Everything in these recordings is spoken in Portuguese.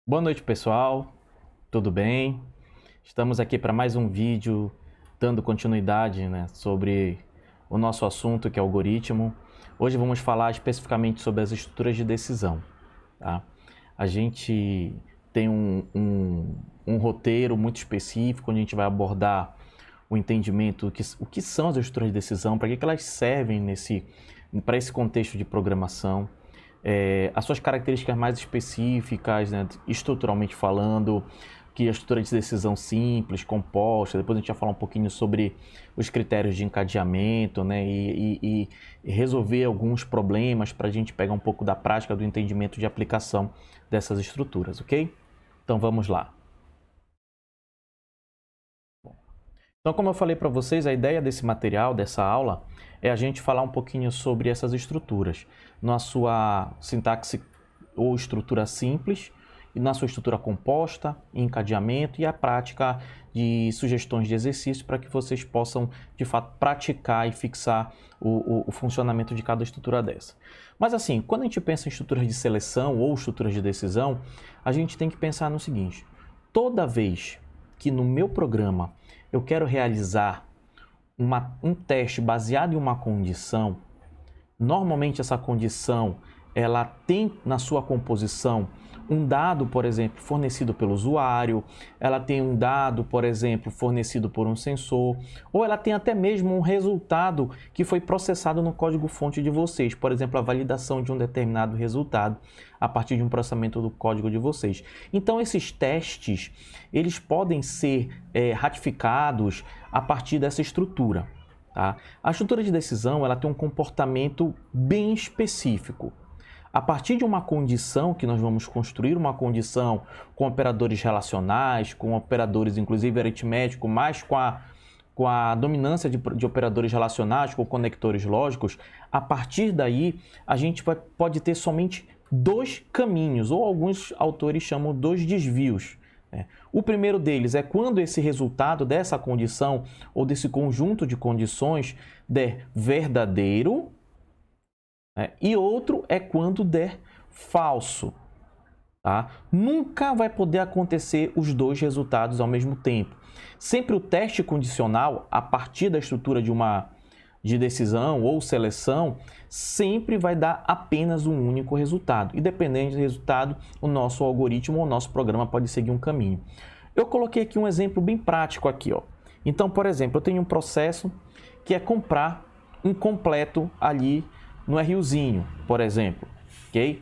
Boa noite, pessoal. Tudo bem? Estamos aqui para mais um vídeo dando continuidade, sobre o nosso assunto, que é algoritmo. Hoje vamos falar especificamente sobre as estruturas de decisão. Tá? A gente tem um roteiro muito específico, onde a gente vai abordar o entendimento o que são as estruturas de decisão, para que elas servem para esse contexto de programação. As suas características mais específicas, estruturalmente falando, que a estrutura de decisão simples, composta. Depois a gente vai falar um pouquinho sobre os critérios de encadeamento, e resolver alguns problemas para a gente pegar um pouco da prática do entendimento de aplicação dessas estruturas, ok? Então vamos lá. Então, como eu falei para vocês, a ideia desse material, dessa aula, é a gente falar um pouquinho sobre essas estruturas, na sua sintaxe ou estrutura simples, e na sua estrutura composta, encadeamento e a prática de sugestões de exercício para que vocês possam, de fato, praticar e fixar o funcionamento de cada estrutura dessa. Mas assim, quando a gente pensa em estruturas de seleção ou estruturas de decisão, a gente tem que pensar no seguinte: toda vez que no meu programa eu quero realizar um teste baseado em uma condição, normalmente essa condição ela tem na sua composição um dado, por exemplo, fornecido pelo usuário, ela tem um dado, por exemplo, fornecido por um sensor, ou ela tem até mesmo um resultado que foi processado no código-fonte de vocês, por exemplo, a validação de um determinado resultado a partir de um processamento do código de vocês. Então, esses testes, eles podem ser ratificados a partir dessa estrutura. Tá? A estrutura de decisão ela tem um comportamento bem específico. A partir de uma condição que nós vamos construir, uma condição com operadores relacionais, com operadores inclusive aritméticos, mas com a dominância de operadores relacionais, com conectores lógicos, a partir daí a gente pode ter somente dois caminhos, ou alguns autores chamam dois desvios. O primeiro deles é quando esse resultado dessa condição ou desse conjunto de condições der verdadeiro, e outro é quando der falso. Tá? Nunca vai poder acontecer os dois resultados ao mesmo tempo. Sempre o teste condicional, a partir da estrutura de decisão ou seleção, sempre vai dar apenas um único resultado. E dependendo do resultado, o nosso algoritmo ou o nosso programa pode seguir um caminho. Eu coloquei aqui um exemplo bem prático aqui, ó. Então, por exemplo, eu tenho um processo que é comprar um completo ali no RUzinho, por exemplo, ok?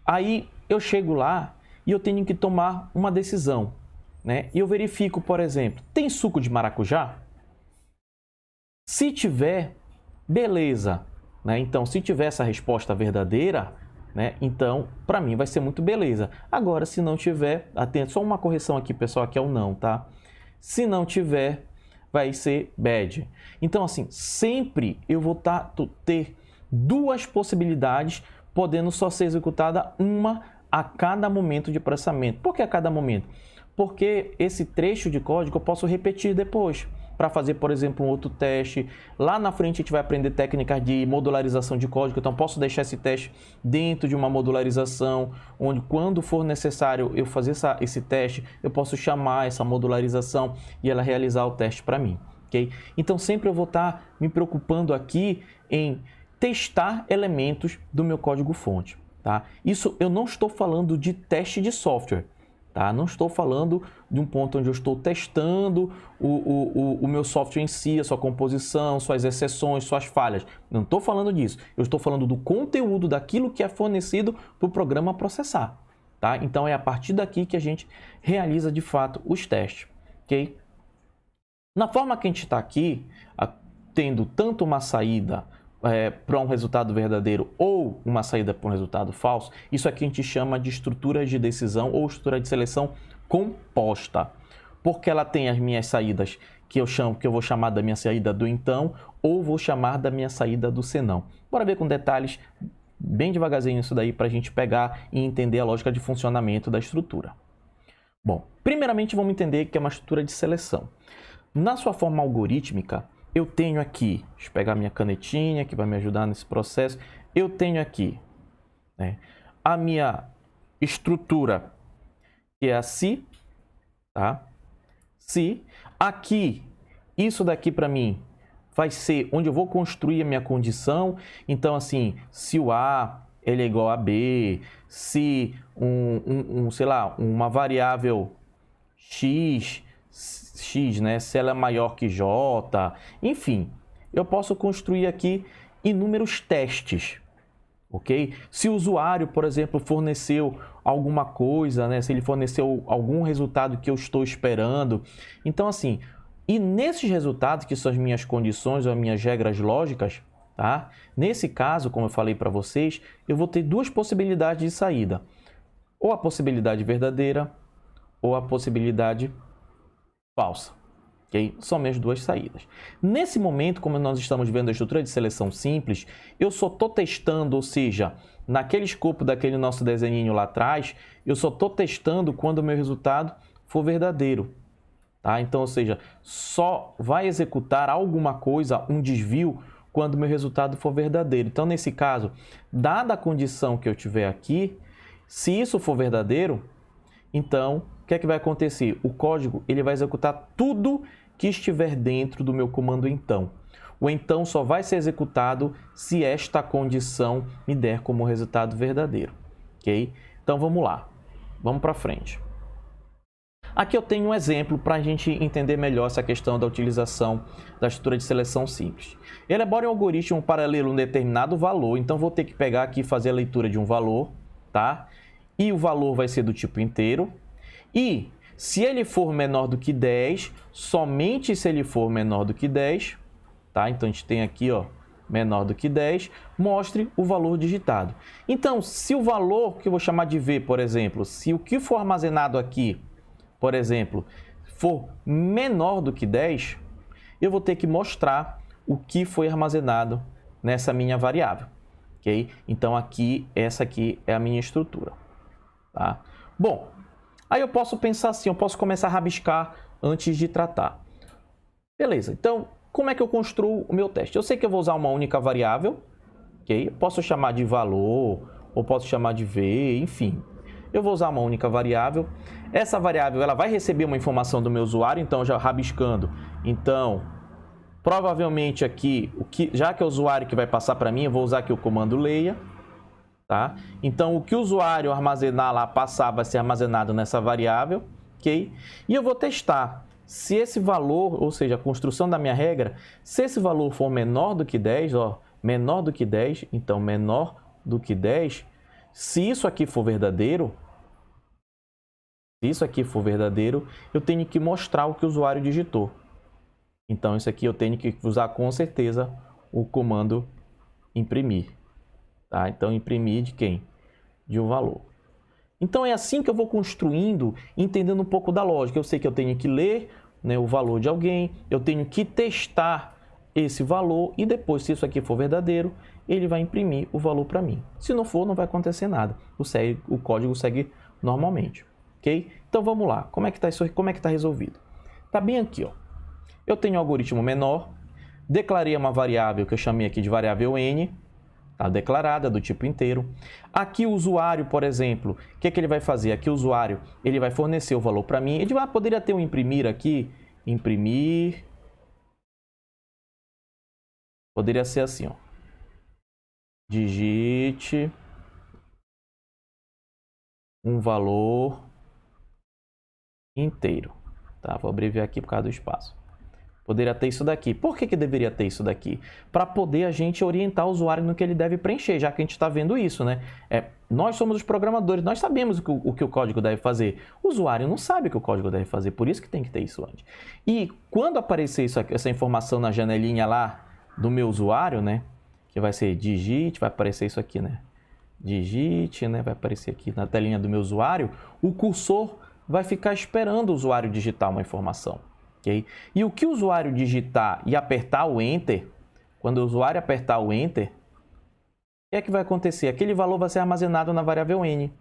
Aí eu chego lá e eu tenho que tomar uma decisão, E eu verifico, por exemplo, tem suco de maracujá? Se tiver, beleza, Então, se tiver essa resposta verdadeira, então, para mim vai ser muito beleza. Agora, se não tiver, atento, só uma correção aqui, pessoal, que é o não, tá? Se não tiver, vai ser bad. Então, assim, sempre eu vou ter duas possibilidades, podendo só ser executada uma a cada momento de processamento. Por que a cada momento? Porque esse trecho de código eu posso repetir depois, para fazer, por exemplo, um outro teste. Lá na frente a gente vai aprender técnicas de modularização de código, então posso deixar esse teste dentro de uma modularização, onde quando for necessário eu fazer esse teste, eu posso chamar essa modularização e ela realizar o teste para mim. Okay? Então sempre eu vou estar me preocupando aqui em testar elementos do meu código-fonte. Tá? Isso eu não estou falando de teste de software. Tá? Não estou falando de um ponto onde eu estou testando o meu software em si, a sua composição, suas exceções, suas falhas. Não estou falando disso. Eu estou falando do conteúdo daquilo que é fornecido para o programa processar. Tá? Então é a partir daqui que a gente realiza de fato os testes. Okay? Na forma que a gente está aqui, tendo tanto uma saída para um resultado verdadeiro ou uma saída para um resultado falso, isso aqui a gente chama de estrutura de decisão ou estrutura de seleção composta, porque ela tem as minhas saídas que eu vou chamar da minha saída do então ou vou chamar da minha saída do senão. Bora ver com detalhes bem devagarzinho isso daí para a gente pegar e entender a lógica de funcionamento da estrutura. Bom, primeiramente vamos entender que é uma estrutura de seleção. Na sua forma algorítmica, eu tenho aqui, deixa eu pegar minha canetinha que vai me ajudar nesse processo, eu tenho aqui a minha estrutura que é a se, tá? Se aqui, isso daqui para mim vai ser onde eu vou construir a minha condição. Então, assim, se o A ele é igual a B, se sei lá, uma variável x, né, se ela é maior que j, enfim, eu posso construir aqui inúmeros testes, ok? Se o usuário, por exemplo, forneceu alguma coisa, né, se ele forneceu algum resultado que eu estou esperando, então assim, e nesses resultados que são as minhas condições ou as minhas regras lógicas, tá? Nesse caso, como eu falei para vocês, eu vou ter duas possibilidades de saída, ou a possibilidade verdadeira ou a possibilidade falsa. Okay? São minhas duas saídas. Nesse momento, como nós estamos vendo a estrutura de seleção simples, eu só estou testando, ou seja, naquele escopo daquele nosso desenho lá atrás, eu só estou testando quando o meu resultado for verdadeiro. Tá? Então, ou seja, só vai executar alguma coisa, um desvio, quando o meu resultado for verdadeiro. Então, nesse caso, dada a condição que eu tiver aqui, se isso for verdadeiro, então, o que é que vai acontecer? O código ele vai executar tudo que estiver dentro do meu comando então. O então só vai ser executado se esta condição me der como resultado verdadeiro. Ok? Então, vamos lá. Vamos para frente. Aqui eu tenho um exemplo para a gente entender melhor essa questão da utilização da estrutura de seleção simples. Elabore um algoritmo paralelo a um determinado valor, então vou ter que pegar aqui e fazer a leitura de um valor, tá? E o valor vai ser do tipo inteiro. E se ele for menor do que 10, somente se ele for menor do que 10, tá? Então a gente tem aqui, ó, menor do que 10, mostre o valor digitado. Então, se o valor que eu vou chamar de V, por exemplo, se o que for armazenado aqui, por exemplo, for menor do que 10, eu vou ter que mostrar o que foi armazenado nessa minha variável, ok? Então, aqui, essa aqui é a minha estrutura, tá? Bom, aí eu posso pensar assim, eu posso começar a rabiscar antes de tratar. Beleza, então, como é que eu construo o meu teste? Eu sei que eu vou usar uma única variável, ok? Eu posso chamar de valor, ou posso chamar de V, enfim. Eu vou usar uma única variável. Essa variável ela vai receber uma informação do meu usuário, então já rabiscando. Então, provavelmente aqui, já que é o usuário que vai passar para mim, eu vou usar aqui o comando leia. Tá? Então, o que o usuário armazenar lá, passar, vai ser armazenado nessa variável. Okay? E eu vou testar se esse valor, ou seja, a construção da minha regra, se esse valor for menor do que 10, ó, menor do que 10, então menor do que 10, se isso aqui for verdadeiro, eu tenho que mostrar o que o usuário digitou. Então, isso aqui eu tenho que usar com certeza o comando imprimir. Tá? Então, imprimir de quem? De um valor. Então, é assim que eu vou construindo, entendendo um pouco da lógica. Eu sei que eu tenho que ler, né, o valor de alguém, eu tenho que testar esse valor e depois, se isso aqui for verdadeiro, ele vai imprimir o valor para mim. Se não for, não vai acontecer nada. O código segue normalmente. Ok? Então, vamos lá. Como é que está isso? Como é que está resolvido? Está bem aqui, ó. Eu tenho um algoritmo menor, declarei uma variável que eu chamei aqui de variável n, tá declarada, do tipo inteiro. Aqui o usuário, por exemplo, o que é que ele vai fazer? Aqui o usuário, ele vai fornecer o valor para mim. Ele poderia ter um imprimir aqui, imprimir. Poderia ser assim, ó. Digite um valor inteiro. Tá? Vou abreviar aqui por causa do espaço. Poderia ter isso daqui. Por que deveria ter isso daqui? Para poder a gente orientar o usuário no que ele deve preencher, já que a gente está vendo isso, né? Nós somos os programadores, nós sabemos o que o código deve fazer. O usuário não sabe o que o código deve fazer, por isso que tem que ter isso antes. E quando aparecer essa informação na janelinha lá do meu usuário, né? Que vai ser digite, vai aparecer isso aqui, né? Digite, né? Vai aparecer aqui na telinha do meu usuário. O cursor vai ficar esperando o usuário digitar uma informação. Okay? E o que o usuário digitar e apertar o Enter, quando o usuário apertar o Enter, o que é que vai acontecer? Aquele valor vai ser armazenado na variável N.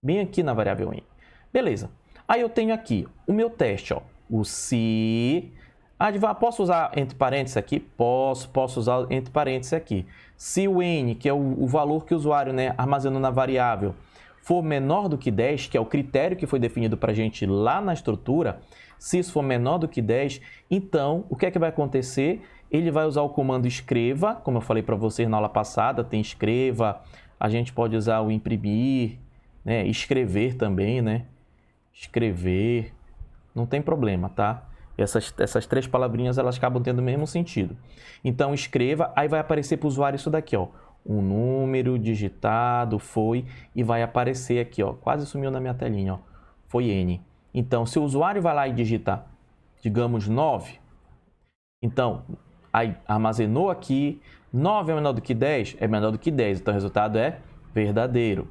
Bem aqui na variável N. Beleza. Aí eu tenho aqui o meu teste, ó, o se... posso usar entre parênteses aqui? Posso usar entre parênteses aqui. Se o N, que é o valor que o usuário, né, armazenou na variável, for menor do que 10, que é o critério que foi definido para a gente lá na estrutura, se isso for menor do que 10, então o que é que vai acontecer? Ele vai usar o comando escreva, como eu falei para vocês na aula passada, tem escreva, a gente pode usar o imprimir, né? Escrever também, né? Escrever, não tem problema, tá? Essas três palavrinhas, elas acabam tendo o mesmo sentido. Então, escreva, aí vai aparecer para o usuário isso daqui, ó. Um número digitado, foi, e vai aparecer aqui, ó. Quase sumiu na minha telinha, ó. Foi N. Então, se o usuário vai lá e digita, digamos, 9, então, aí armazenou aqui, 9 é menor do que 10? É menor do que 10, então o resultado é verdadeiro,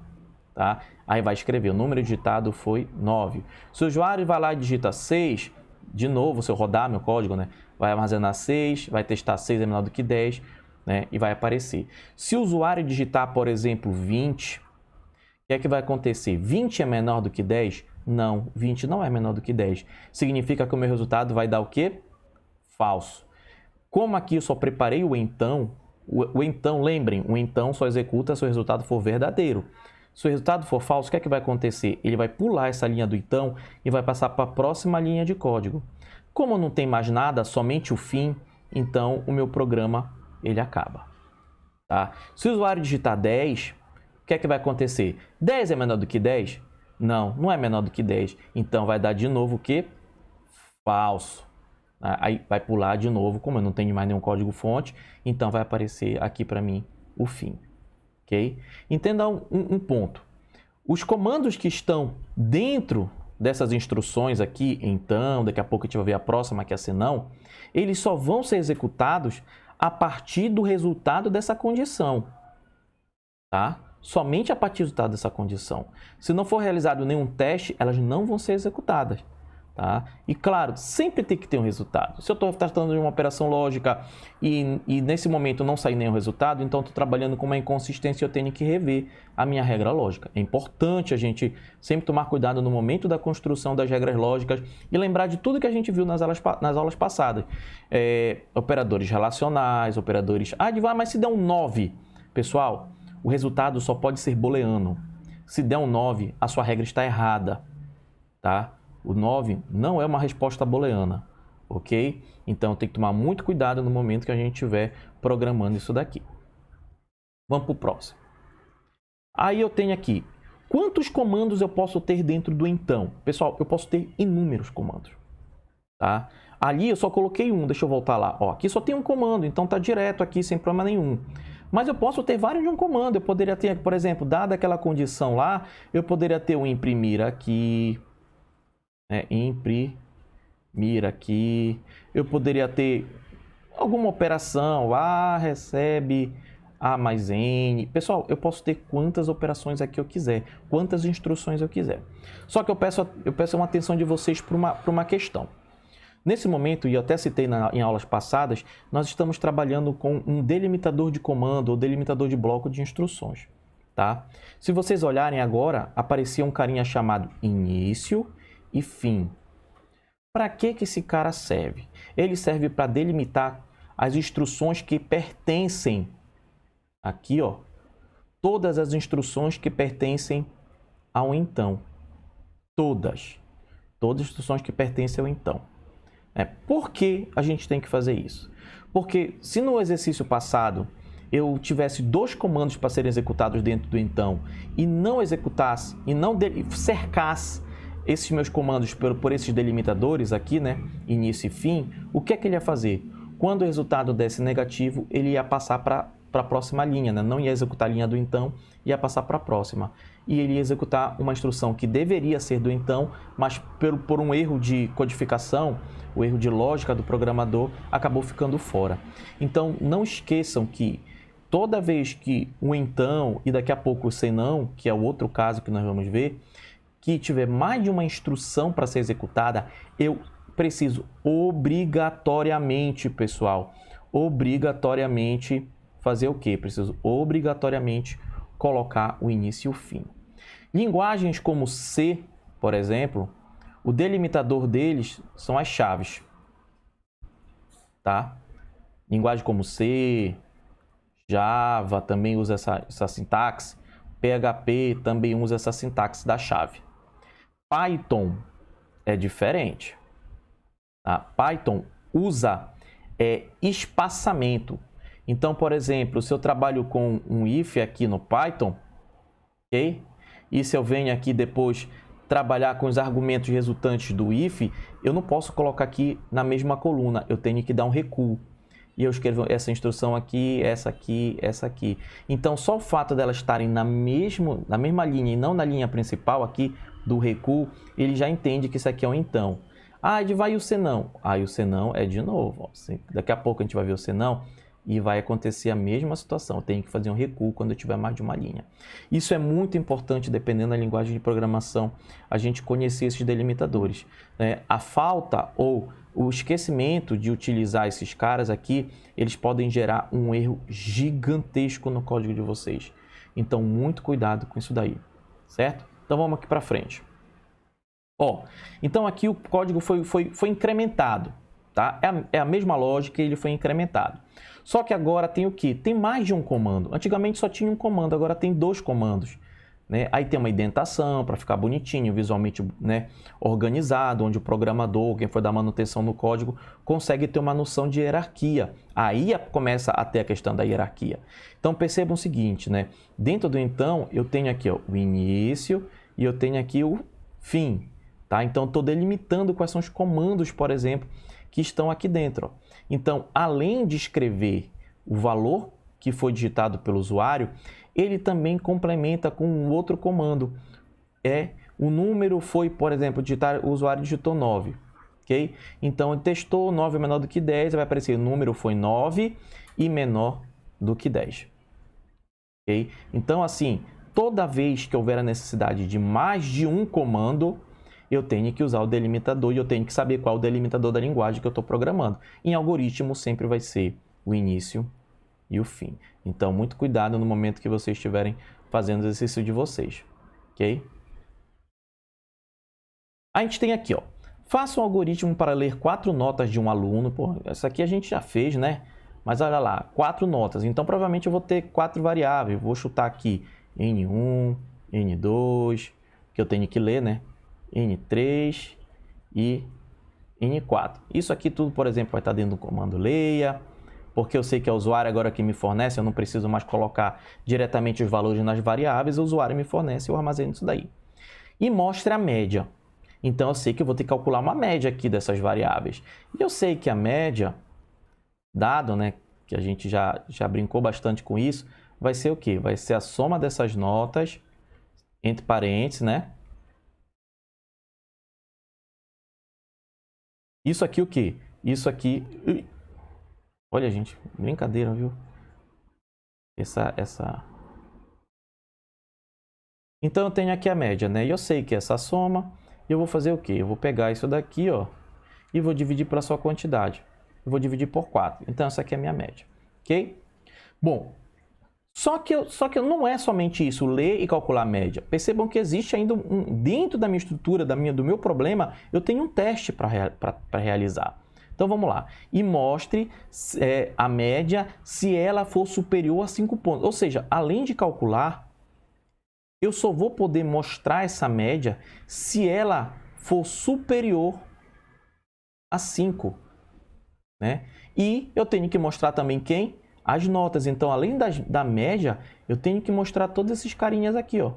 tá? Aí vai escrever, o número digitado foi 9. Se o usuário vai lá e digita 6, de novo, se eu rodar meu código, né, vai armazenar 6, vai testar 6 é menor do que 10, né, e vai aparecer. Se o usuário digitar, por exemplo, 20, o que é que vai acontecer? 20 é menor do que 10? Não, 20 não é menor do que 10. Significa que o meu resultado vai dar o quê? Falso. Como aqui eu só preparei o então, lembrem, o então só executa se o resultado for verdadeiro. Se o resultado for falso, o que é que vai acontecer? Ele vai pular essa linha do então e vai passar para a próxima linha de código. Como não tem mais nada, somente o fim, então o meu programa ele acaba. Tá? Se o usuário digitar 10, o que é que vai acontecer? 10 é menor do que 10? Não, não é menor do que 10. Então vai dar de novo o quê? Falso. Aí vai pular de novo, como eu não tenho mais nenhum código fonte, então vai aparecer aqui para mim o fim. Ok? Entenda um ponto. Os comandos que estão dentro dessas instruções aqui, então, daqui a pouco a gente vai ver a próxima, que é a senão, eles só vão ser executados a partir do resultado dessa condição. Tá? Somente a partir do resultado dessa condição. Se não for realizado nenhum teste, elas não vão ser executadas. Tá? E claro, sempre tem que ter um resultado. Se eu estou tratando de uma operação lógica e nesse momento não sair nenhum resultado, então estou trabalhando com uma inconsistência e eu tenho que rever a minha regra lógica. É importante a gente sempre tomar cuidado no momento da construção das regras lógicas e lembrar de tudo que a gente viu nas aulas passadas. Operadores relacionais, operadores... mas se der um 9, pessoal, o resultado só pode ser booleano. Se der um 9, a sua regra está errada. Tá? O 9 não é uma resposta booleana, ok? Então tem que tomar muito cuidado no momento que a gente estiver programando isso daqui. Vamos para o próximo. Aí eu tenho aqui, quantos comandos eu posso ter dentro do então? Pessoal, eu posso ter inúmeros comandos. Tá? Ali eu só coloquei um, deixa eu voltar lá. Ó, aqui só tem um comando, então tá direto aqui sem problema nenhum. Mas eu posso ter vários de um comando. Eu poderia ter, por exemplo, dada aquela condição lá, eu poderia ter o imprimir aqui... imprimir aqui, eu poderia ter alguma operação, A recebe A mais N. Pessoal, eu posso ter quantas operações aqui eu quiser, quantas instruções eu quiser. Só que eu peço uma atenção de vocês para uma questão. Nesse momento, e eu até citei em aulas passadas, nós estamos trabalhando com um delimitador de comando ou delimitador de bloco de instruções. Tá? Se vocês olharem agora, aparecia um carinha chamado início e fim. Para que esse cara serve? Ele serve para delimitar as instruções que pertencem, aqui ó, todas as instruções que pertencem ao então. Todas as instruções que pertencem ao então. Por que a gente tem que fazer isso? Porque se no exercício passado eu tivesse 2 comandos para serem executados dentro do então e não executasse, e não cercasse esses meus comandos por esses delimitadores aqui, né, início e fim, o que é que ele ia fazer? Quando o resultado desse negativo, ele ia passar para a próxima linha, né? Não ia executar a linha do então, ia passar para a próxima. E ele ia executar uma instrução que deveria ser do então, mas por um erro de codificação, o erro de lógica do programador, acabou ficando fora. Então, não esqueçam que toda vez que o então e daqui a pouco o senão, que é o outro caso que nós vamos ver, que tiver mais de uma instrução para ser executada, eu preciso obrigatoriamente, pessoal, obrigatoriamente fazer o quê? Preciso obrigatoriamente colocar o início e o fim. Linguagens como C, por exemplo, o delimitador deles são as chaves. Tá? Linguagem como C, Java também usa essa sintaxe. PHP também usa essa sintaxe da chave. Python é diferente. Tá? Python usa espaçamento. Então, por exemplo, se eu trabalho com um if aqui no Python, ok? E se eu venho aqui depois trabalhar com os argumentos resultantes do if, eu não posso colocar aqui na mesma coluna, eu tenho que dar um recuo. E eu escrevo essa instrução aqui, essa aqui, essa aqui. Então, só o fato delas estarem na mesma linha e não na linha principal aqui do recuo, ele já entende que isso aqui é um então. Ah, e vai o senão. Ah, e o senão é de novo. Ó. Daqui a pouco a gente vai ver o senão e vai acontecer a mesma situação. Eu tenho que fazer um recuo quando eu tiver mais de uma linha. Isso é muito importante, dependendo da linguagem de programação, a gente conhecer esses delimitadores. Né? A falta ou o esquecimento de utilizar esses caras aqui, eles podem gerar um erro gigantesco no código de vocês. Então, muito cuidado com isso daí, certo? Então, vamos aqui para frente. Ó, então, aqui o código foi incrementado, tá? É a mesma lógica, ele foi incrementado. Só que agora tem o quê? Tem mais de um comando. Antigamente só tinha um comando, agora tem 2 comandos. Né? Aí tem uma indentação para ficar bonitinho, visualmente, né, organizado, onde o programador, quem for dar manutenção no código, consegue ter uma noção de hierarquia. Aí começa a ter a questão da hierarquia. Então percebam o seguinte, né? Dentro do então, eu tenho aqui ó, o início e eu tenho aqui o fim. Tá? Então estou delimitando quais são os comandos, por exemplo, que estão aqui dentro. Ó. Então, além de escrever o valor que foi digitado pelo usuário, ele também complementa com um outro comando. O número foi, por exemplo, o usuário digitou 9. Okay? Então, ele testou 9 menor do que 10, vai aparecer o número foi 9 e menor do que 10. Okay? Então, assim, toda vez que houver a necessidade de mais de um comando, eu tenho que usar o delimitador e eu tenho que saber qual é o delimitador da linguagem que eu estou programando. Em algoritmo, sempre vai ser o início e o fim. Então, muito cuidado no momento que vocês estiverem fazendo o exercício de vocês, ok? A gente tem aqui, ó, faça um algoritmo para ler 4 notas de um aluno. Pô, essa aqui a gente já fez, né? Mas olha lá, 4 notas. Então, provavelmente eu vou ter 4 variáveis. Vou chutar aqui N1, N2, que eu tenho que ler, né? N3 e N4. Isso aqui tudo, por exemplo, vai estar dentro do comando leia. Porque eu sei que é o usuário agora que me fornece, eu não preciso mais colocar diretamente os valores nas variáveis, o usuário me fornece, eu armazeno isso daí. E mostre a média. Então, eu sei que eu vou ter que calcular uma média aqui dessas variáveis. E eu sei que a média, dado, né, que a gente já brincou bastante com isso, vai ser o quê? Vai ser a soma dessas notas, entre parênteses, né? Isso aqui o quê? Isso aqui... Olha, gente, brincadeira, viu? Então, eu tenho aqui a média, né? E eu sei que essa soma, eu vou fazer o quê? Eu vou pegar isso daqui, ó, e vou dividir pela sua quantidade. Eu vou dividir por 4. Então, essa aqui é a minha média, ok? Bom, só que não é somente isso, ler e calcular a média. Percebam que existe ainda dentro da minha estrutura, do meu problema, eu tenho um teste para realizar. Então, vamos lá. E mostre a média se ela for superior a 5 pontos. Ou seja, além de calcular, eu só vou poder mostrar essa média se ela for superior a 5. Né? E eu tenho que mostrar também quem? As notas. Então, além da média, eu tenho que mostrar todos esses carinhas aqui. Ó.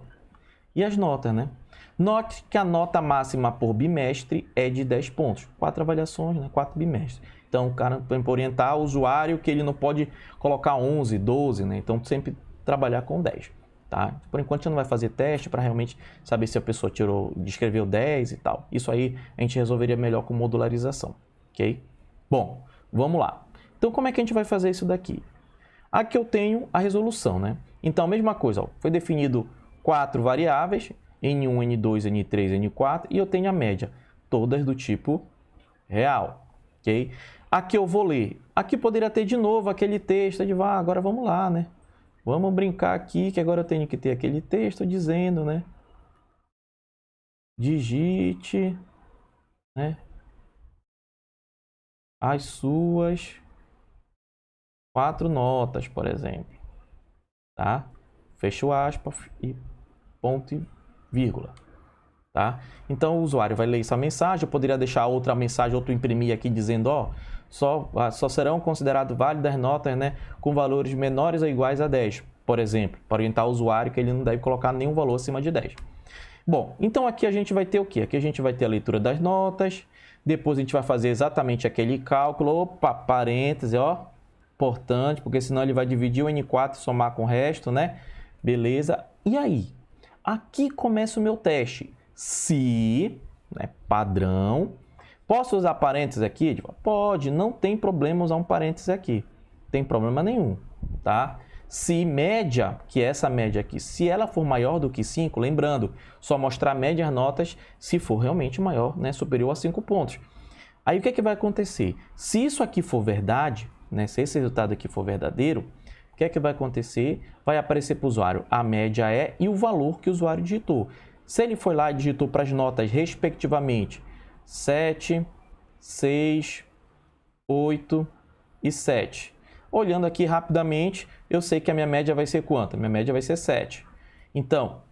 E as notas, né? Note que a nota máxima por bimestre é de 10 pontos. 4 avaliações, né? 4 bimestres. Então, o cara tem que orientar o usuário que ele não pode colocar 11, 12, né? Então, sempre trabalhar com 10. Tá? Por enquanto, a gente não vai fazer teste para realmente saber se a pessoa descreveu 10 e tal. Isso aí a gente resolveria melhor com modularização. Ok? Bom, vamos lá. Então, como é que a gente vai fazer isso daqui? Aqui eu tenho a resolução, né? Então, a mesma coisa, ó, foi definido 4 variáveis, N1, N2, N3, N4, e eu tenho a média, todas do tipo real, ok? Aqui eu vou ler. Aqui poderia ter de novo aquele texto, agora vamos lá, né? Vamos brincar aqui, que agora eu tenho que ter aquele texto dizendo, né? Digite, né? As suas 4 notas, por exemplo. Tá? fecho aspas e ponto e vírgula. Tá? Então o usuário vai ler essa mensagem, eu poderia deixar outra mensagem, outro imprimir aqui dizendo, ó, só serão consideradas válidas notas, né, com valores menores ou iguais a 10, por exemplo, para orientar o usuário que ele não deve colocar nenhum valor acima de 10. Bom, então aqui a gente vai ter o quê? Aqui a gente vai ter a leitura das notas, depois a gente vai fazer exatamente aquele cálculo, opa, parêntese, ó, importante, porque senão ele vai dividir o N4 e somar com o resto, né? Beleza? E aí? Aqui começa o meu teste. Se, né, padrão, posso usar parênteses aqui? Pode, não tem problema usar um parênteses aqui. Não tem problema nenhum, tá? Se média, que é essa média aqui, se ela for maior do que 5, lembrando, só mostrar médias notas se for realmente maior, né, superior a 5 pontos. Aí o que é que vai acontecer? Se isso aqui for verdade, né, se esse resultado aqui for verdadeiro, o que é que vai acontecer? Vai aparecer para o usuário a média é e o valor que o usuário digitou. Se ele foi lá e digitou para as notas, respectivamente, 7, 6, 8 e 7. Olhando aqui rapidamente, eu sei que a minha média vai ser quanto? A minha média vai ser 7. Então,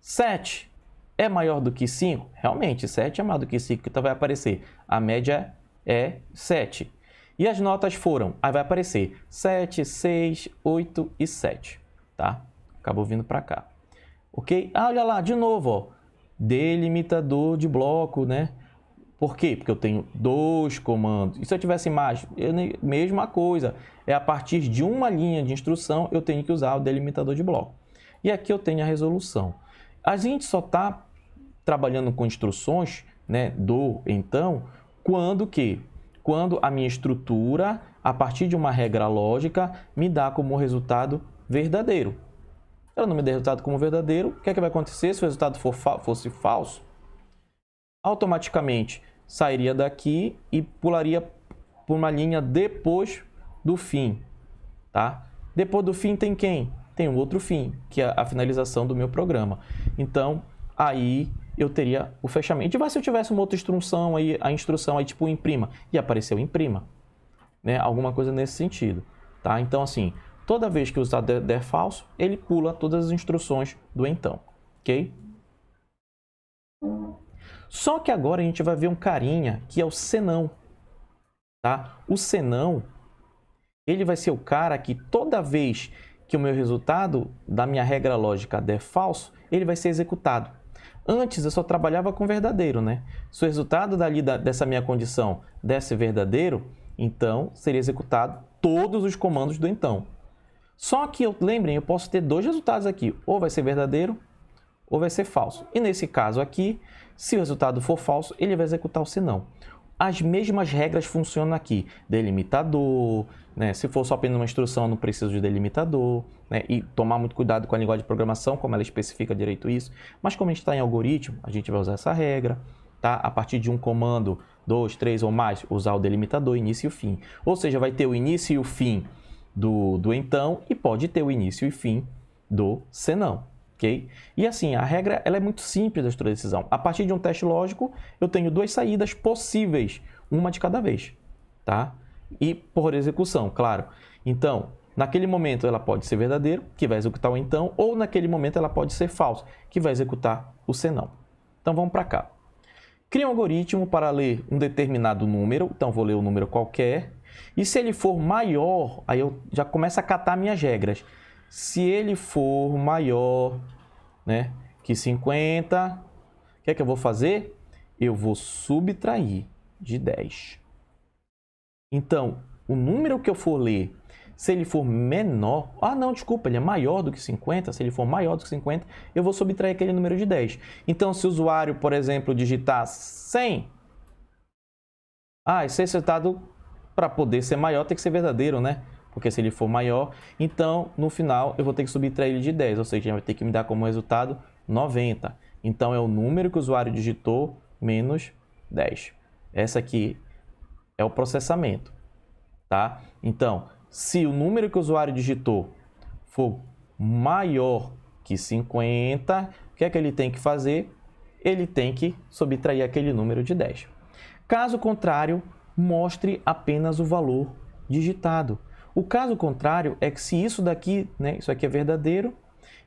7 é maior do que 5? Realmente, 7 é maior do que 5, então vai aparecer. A média é 7. E as notas foram, aí vai aparecer 7, 6, 8 e 7, tá? Acabou vindo para cá. Ok? Ah, olha lá, de novo, ó, delimitador de bloco, né? Por quê? Porque eu tenho 2 comandos. E se eu tivesse mais? Mesma coisa. É a partir de uma linha de instrução, eu tenho que usar o delimitador de bloco. E aqui eu tenho a resolução. A gente só está trabalhando com instruções, né, do então, quando a minha estrutura, a partir de uma regra lógica, me dá como resultado verdadeiro. Se ela não me der resultado como verdadeiro, o que é que vai acontecer se o resultado fosse falso? Automaticamente sairia daqui e pularia por uma linha depois do fim, tá? Depois do fim tem quem? Tem um outro fim, que é a finalização do meu programa. Então, aí eu teria o fechamento. E se eu tivesse uma outra instrução aí, a instrução aí tipo imprima, e apareceu imprima, né? Alguma coisa nesse sentido, tá? Então, assim, toda vez que o resultado der falso, ele pula todas as instruções do então, ok? Só que agora a gente vai ver um carinha que é o senão, tá? O senão, ele vai ser o cara que toda vez que o meu resultado da minha regra lógica der falso, ele vai ser executado. Antes eu só trabalhava com verdadeiro, né? Se o resultado dessa minha condição desse verdadeiro, então seria executado todos os comandos do então. Só que, lembrem, eu posso ter dois resultados aqui, ou vai ser verdadeiro ou vai ser falso. E nesse caso aqui, se o resultado for falso, ele vai executar o senão. As mesmas regras funcionam aqui. Delimitador, né? Se for só apenas uma instrução, eu não preciso de delimitador, né? E tomar muito cuidado com a linguagem de programação, como ela especifica direito isso. Mas como a gente está em algoritmo, a gente vai usar essa regra, tá? A partir de um comando, 2, 3 ou mais, usar o delimitador, início e o fim. Ou seja, vai ter o início e o fim do então e pode ter o início e fim do senão. Okay? E assim, a regra ela é muito simples da estrutura de decisão. A partir de um teste lógico, eu tenho duas saídas possíveis, uma de cada vez, tá? E por execução, claro. Então, naquele momento ela pode ser verdadeiro, que vai executar o então, ou naquele momento ela pode ser falso, que vai executar o senão. Então vamos para cá. Cria um algoritmo para ler um determinado número, então vou ler um número qualquer, e se ele for maior, aí eu já começo a catar minhas regras. Se ele for maior, né, que 50, o que é que eu vou fazer? Eu vou subtrair de 10. Então, o número que eu for ler, se ele for menor... Ah, não, desculpa, ele é maior do que 50. Se ele for maior do que 50, eu vou subtrair aquele número de 10. Então, se o usuário, por exemplo, digitar 100... esse resultado, para poder ser maior, tem que ser verdadeiro, né? Porque se ele for maior, então, no final, eu vou ter que subtrair ele de 10. Ou seja, vai ter que me dar como resultado 90. Então, é o número que o usuário digitou menos 10. Essa aqui é o processamento, tá? Então, se o número que o usuário digitou for maior que 50, o que é que ele tem que fazer? Ele tem que subtrair aquele número de 10. Caso contrário, mostre apenas o valor digitado. O caso contrário é que se isso daqui, né, isso aqui é verdadeiro,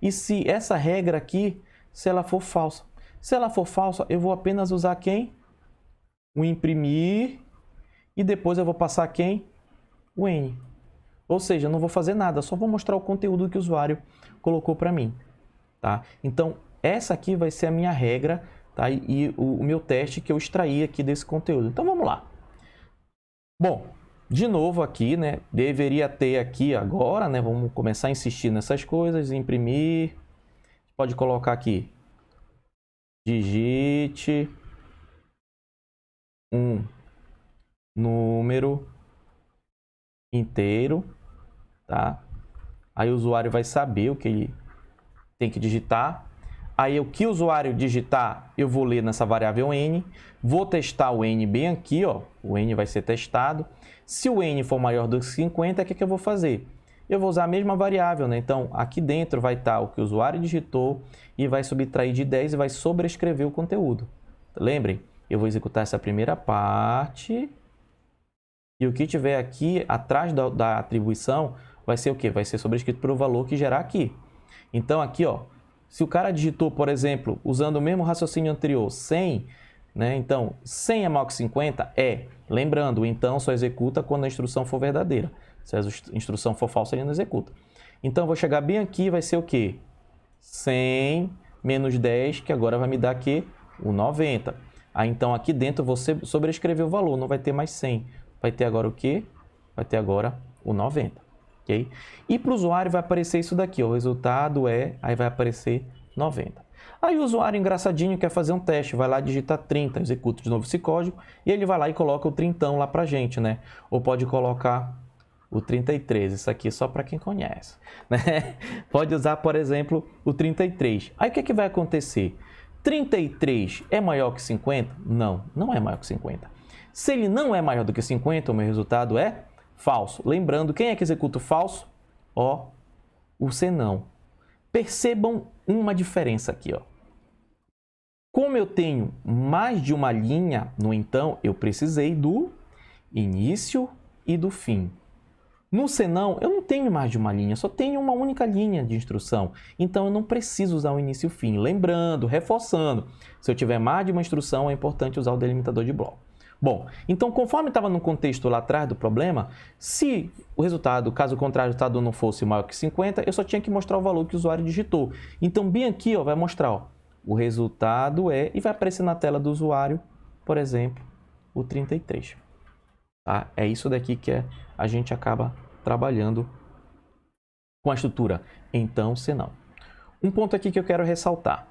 E se essa regra aqui, se ela for falsa? Se ela for falsa, eu vou apenas usar quem? O imprimir e depois eu vou passar quem? O N. Ou seja, eu não vou fazer nada, só vou mostrar o conteúdo que o usuário colocou para mim. Tá? Então, essa aqui vai ser a minha regra, tá? E o meu teste que eu extraí aqui desse conteúdo. Então, vamos lá. Bom, de novo aqui, né? Deveria ter aqui agora, né? Vamos começar a insistir nessas coisas, imprimir. Pode colocar aqui. Digite um número inteiro, tá? Aí o usuário vai saber o que ele tem que digitar. Aí o que o usuário digitar, eu vou ler nessa variável n. Vou testar o n bem aqui, ó. O n vai ser testado. Se o n for maior do que 50, o que eu vou fazer? Eu vou usar a mesma variável, né? Então, aqui dentro vai estar o que o usuário digitou e vai subtrair de 10 e vai sobrescrever o conteúdo. Lembrem, eu vou executar essa primeira parte e o que tiver aqui atrás da atribuição vai ser o quê? Vai ser sobrescrito pelo valor que gerar aqui. Então, aqui, ó, se o cara digitou, por exemplo, usando o mesmo raciocínio anterior, 100, né? Então, 100 é maior que 50? É. Lembrando, então só executa quando a instrução for verdadeira. Se a instrução for falsa, ele não executa. Então, eu vou chegar bem aqui e vai ser o quê? 100 menos 10, que agora vai me dar aqui o 90. Aí, então, aqui dentro, você sobrescrever o valor, não vai ter mais 100. Vai ter agora o quê? Vai ter agora o 90. Okay? E para o usuário vai aparecer isso daqui. Ó, o resultado é... Aí vai aparecer 90. Aí o usuário engraçadinho quer fazer um teste. Vai lá, digita 30, executa de novo esse código. E ele vai lá e coloca o 30 lá para a gente, né? Ou pode colocar o 33. Isso aqui é só para quem conhece, né? Pode usar, por exemplo, o 33. Aí o que vai acontecer? 33 é maior que 50? Não, não é maior que 50. Se ele não é maior do que 50, o meu resultado é falso. Lembrando, quem é que executa o falso? Ó, o senão. Percebam uma diferença aqui, ó. Como eu tenho mais de uma linha no então, eu precisei do início e do fim. No senão, eu não tenho mais de uma linha, só tenho uma única linha de instrução. Então, eu não preciso usar o início e o fim. Lembrando, reforçando, se eu tiver mais de uma instrução, é importante usar o delimitador de bloco. Bom, então, conforme estava no contexto lá atrás do problema, se o resultado, caso contrário, o resultado não fosse maior que 50, eu só tinha que mostrar o valor que o usuário digitou. Então, bem aqui, ó, vai mostrar, ó, o resultado é, e vai aparecer na tela do usuário, por exemplo, o 33. Tá? É isso daqui que a gente acaba trabalhando com a estrutura então, senão. Um ponto aqui que eu quero ressaltar.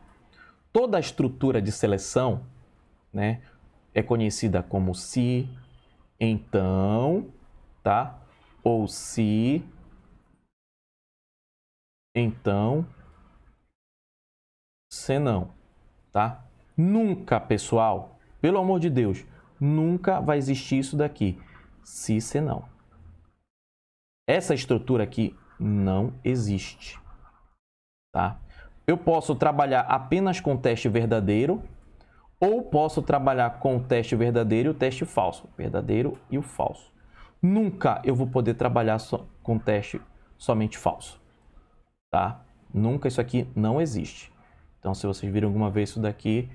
Toda a estrutura de seleção, né, é conhecida como se, então, tá? Ou se, então, senão, tá? Nunca, pessoal, pelo amor de Deus, nunca vai existir isso daqui. Se, senão. Essa estrutura aqui não existe, tá? Eu posso trabalhar apenas com o teste verdadeiro ou posso trabalhar com o teste verdadeiro e o teste falso, verdadeiro e o falso. Nunca eu vou poder trabalhar com o teste somente falso, tá? Nunca, isso aqui não existe. Então, se vocês viram alguma vez isso daqui,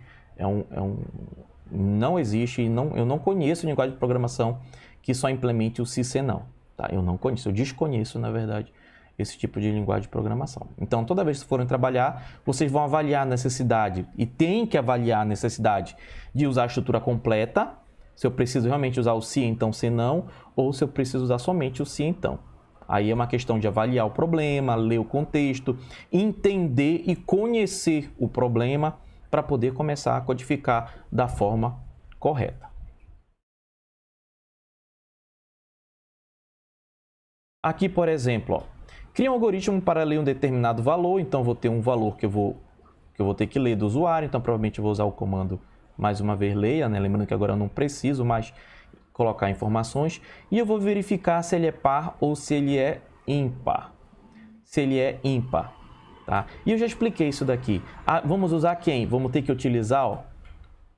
não existe, e eu não conheço linguagem de programação que só implemente o se, senão. Tá? Eu não conheço, eu desconheço, na verdade, esse tipo de linguagem de programação. Então, toda vez que forem trabalhar, vocês vão avaliar a necessidade, e tem que avaliar a necessidade de usar a estrutura completa, se eu preciso realmente usar o se, então, senão, ou se eu preciso usar somente o se, então. Aí é uma questão de avaliar o problema, ler o contexto, entender e conhecer o problema para poder começar a codificar da forma correta. Aqui, por exemplo, ó, cria um algoritmo para ler um determinado valor, então vou ter um valor que eu vou ter que ler do usuário, então provavelmente eu vou usar o comando, mais uma vez, leia, né? Lembrando que agora eu não preciso mais colocar informações, e eu vou verificar se ele é par ou se ele é ímpar. Se ele é ímpar, tá? E eu já expliquei isso daqui. Vamos usar quem? Vamos ter que utilizar, ó,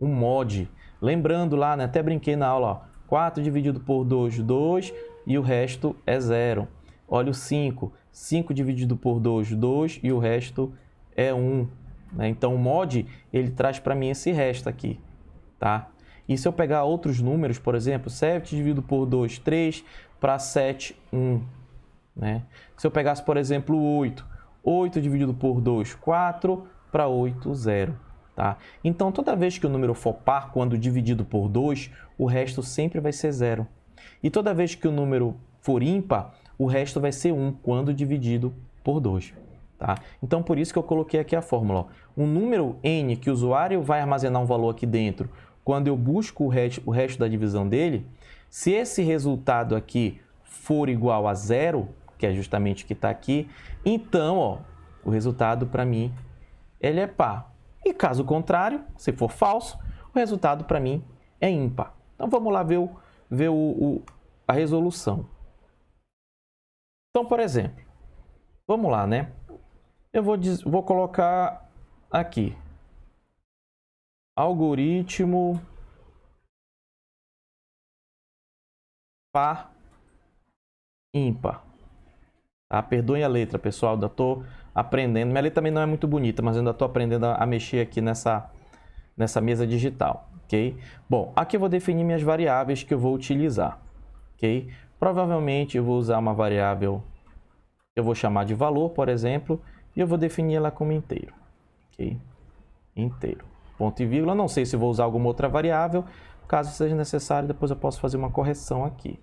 um mod. Lembrando lá, né? Até brinquei na aula, ó, 4 dividido por 2, 2, e o resto é 0. Olha o 5. 5 dividido por 2, 2, e o resto é 1. Né? Então, o mod, ele traz para mim esse resto aqui, tá? E se eu pegar outros números, por exemplo, 7 dividido por 2, 3, para 7, 1. Né? Se eu pegasse, por exemplo, 8, 8 dividido por 2, 4, para 8, 0. Tá? Então, toda vez que o número for par, quando dividido por 2, o resto sempre vai ser 0. E toda vez que o número for ímpar, o resto vai ser 1 quando dividido por 2. Tá? Então, por isso que eu coloquei aqui a fórmula. Ó. Um número n que o usuário vai armazenar um valor aqui dentro, quando eu busco o resto da divisão dele, se esse resultado aqui for igual a 0, que é justamente o que está aqui, então ó, o resultado para mim ele é par. E caso contrário, se for falso, o resultado para mim é ímpar. Então vamos lá ver, a resolução. Então, por exemplo, vamos lá, né? Eu vou colocar aqui, algoritmo par ímpar. Tá? Perdoem a letra, pessoal, ainda estou aprendendo. Minha letra também não é muito bonita, mas ainda estou aprendendo a mexer aqui nessa mesa digital, ok? Bom, aqui eu vou definir minhas variáveis que eu vou utilizar, ok? Provavelmente eu vou usar uma variável que eu vou chamar de valor, por exemplo, e eu vou definir ela como inteiro, ok? Inteiro. Ponto e vírgula. Não sei se vou usar alguma outra variável. Caso seja necessário, depois eu posso fazer uma correção aqui,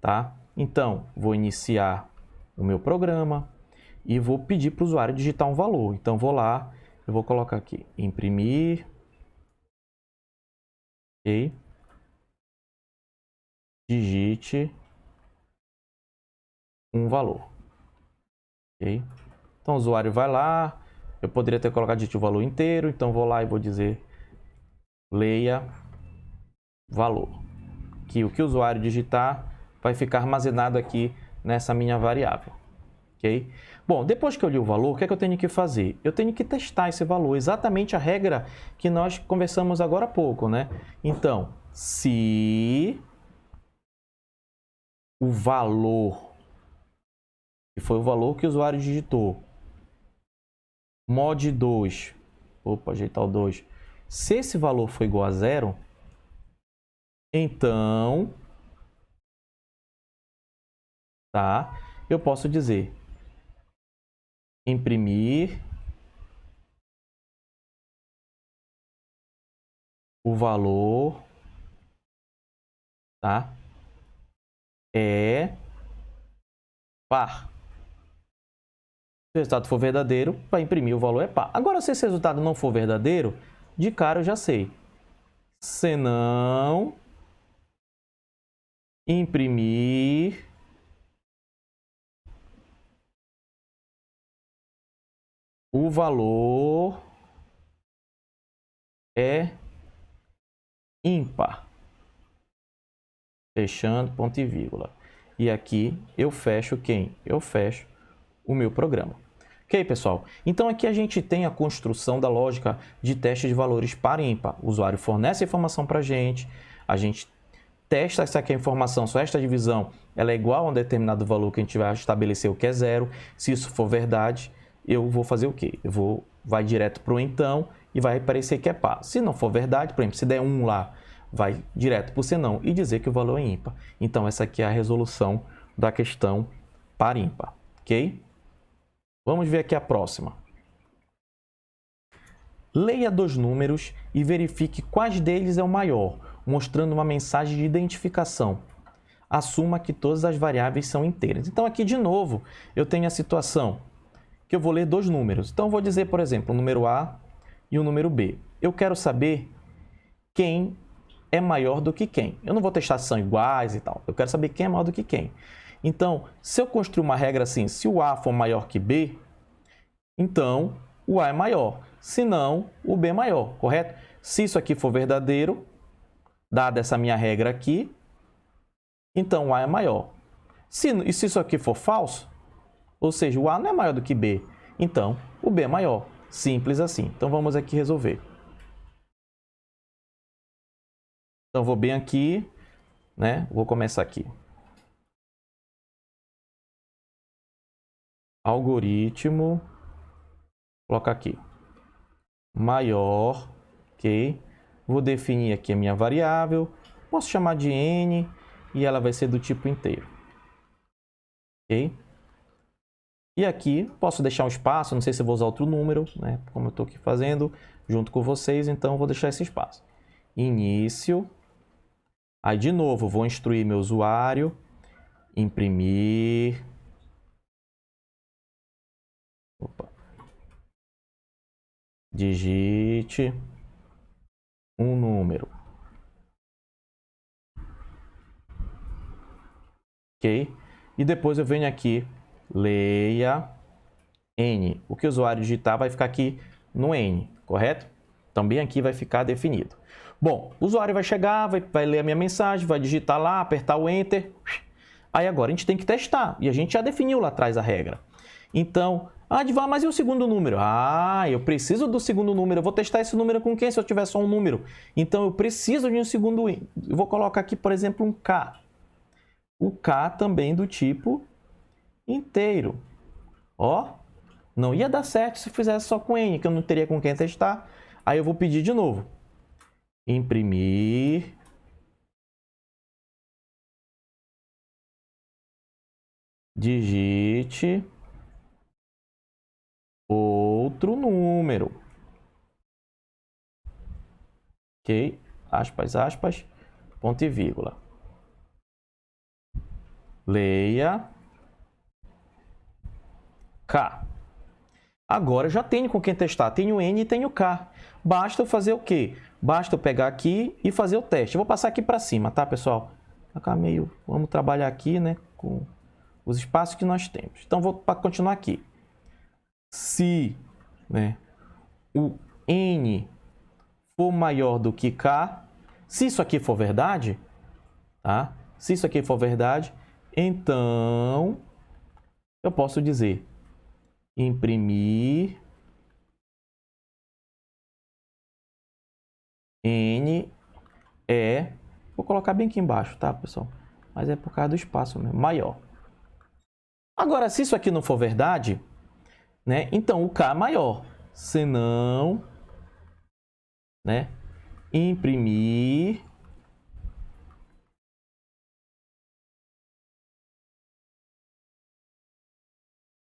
tá? Então, vou iniciar o meu programa e vou pedir para o usuário digitar um valor. Então, vou lá, eu vou colocar aqui, imprimir, ok? Digite um valor, ok? Então, o usuário vai lá, eu poderia ter colocado digite o valor inteiro, então vou lá e vou dizer leia valor, que o que o usuário digitar vai ficar armazenado aqui nessa minha variável, ok? Bom, depois que eu li o valor, o que é que eu tenho que fazer? Eu tenho que testar esse valor, exatamente a regra que nós conversamos agora há pouco, né? Então, se o valor, que foi o valor que o usuário digitou, mod 2, opa, ajeitar o 2, se esse valor for igual a 0, então, tá, eu posso dizer imprimir o valor, tá, é par. Se o resultado for verdadeiro, vai imprimir o valor é par. Agora, se esse resultado não for verdadeiro, de cara eu já sei. Se não imprimir o valor é ímpar. Fechando, ponto e vírgula. E aqui eu fecho quem? Eu fecho o meu programa. Ok, pessoal? Então aqui a gente tem a construção da lógica de teste de valores par e ímpar. O usuário fornece a informação para a gente testa se aqui a informação, se esta divisão ela é igual a um determinado valor que a gente vai estabelecer o que é 0. Se isso for verdade, eu vou fazer o quê? Vai direto para o então e vai aparecer que é par. Se não for verdade, por exemplo, se der 1 lá, vai direto para o senão e dizer que o valor é ímpar. Então, essa aqui é a resolução da questão par ímpar, ok? Vamos ver aqui a próxima. Leia 2 números e verifique quais deles é o maior, mostrando uma mensagem de identificação. Assuma que todas as variáveis são inteiras. Então, aqui de novo, eu tenho a situação que eu vou ler 2 números. Então, eu vou dizer, por exemplo, o número A e o número B. Eu quero saber quem é maior do que quem. Eu não vou testar se são iguais e tal. Eu quero saber quem é maior do que quem. Então, se eu construir uma regra assim, se o A for maior que B, então o A é maior. Se não, o B é maior, correto? Se isso aqui for verdadeiro, dada essa minha regra aqui, então o A é maior. E se isso aqui for falso, ou seja, o A não é maior do que B, então o B é maior. Simples assim. Então vamos aqui resolver. Então vou bem aqui, né? Vou começar aqui. algoritmo, colocar aqui, maior, ok? Vou definir aqui a minha variável, posso chamar de n e ela vai ser do tipo inteiro, ok? E aqui posso deixar um espaço, não sei se eu vou usar outro número, né? Como eu estou aqui fazendo junto com vocês, então vou deixar esse espaço. Início, aí de novo vou instruir meu usuário, imprimir, digite um número, ok? E depois eu venho aqui, leia n. O que o usuário digitar vai ficar aqui no n, correto? Também aqui vai ficar definido. Bom, o usuário vai chegar, vai ler a minha mensagem, vai digitar lá, apertar o Enter. Aí agora a gente tem que testar. E a gente já definiu lá atrás a regra. Então, Advar, mas e o segundo número? Eu preciso do segundo número. Eu vou testar esse número com quem se eu tiver só um número? Então, eu preciso de um segundo. Eu vou colocar aqui, por exemplo, um K. O K também do tipo inteiro. Ó, não ia dar certo se fizesse só com N, que eu não teria com quem testar. Aí eu vou pedir de novo. Imprimir. Digite outro número. Ok? Aspas, aspas, ponto e vírgula. Leia K. Agora eu já tenho com quem testar. Tenho N e tenho K. Basta eu fazer o quê? Basta eu pegar aqui e fazer o teste. Eu vou passar aqui para cima, tá, pessoal? Vamos trabalhar aqui, né, com os espaços que nós temos. Então, vou continuar aqui. Se, né, o N for maior do que K, se isso aqui for verdade, tá? Se isso aqui for verdade, então eu posso dizer imprimir N vou colocar bem aqui embaixo, tá, pessoal? Mas é por causa do espaço mesmo, maior. Agora, se isso aqui não for verdade, né? Então o K é maior. Senão, né? Imprimir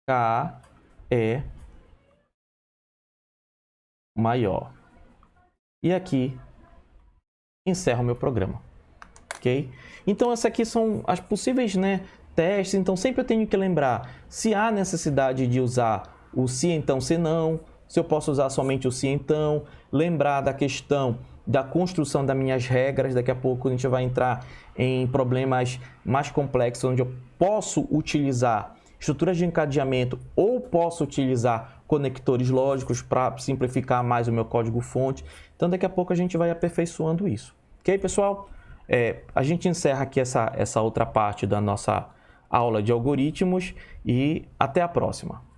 K é maior. E aqui encerro o meu programa, ok? Então, essas aqui são as possíveis, né, testes. Então, sempre eu tenho que lembrar se há necessidade de usar o se então, se não, se eu posso usar somente o se então, lembrar da questão da construção das minhas regras. Daqui a pouco a gente vai entrar em problemas mais complexos, onde eu posso utilizar estruturas de encadeamento ou posso utilizar conectores lógicos para simplificar mais o meu código-fonte. Então, daqui a pouco a gente vai aperfeiçoando isso. Ok, pessoal? A gente encerra aqui essa outra parte da nossa aula de algoritmos e até a próxima.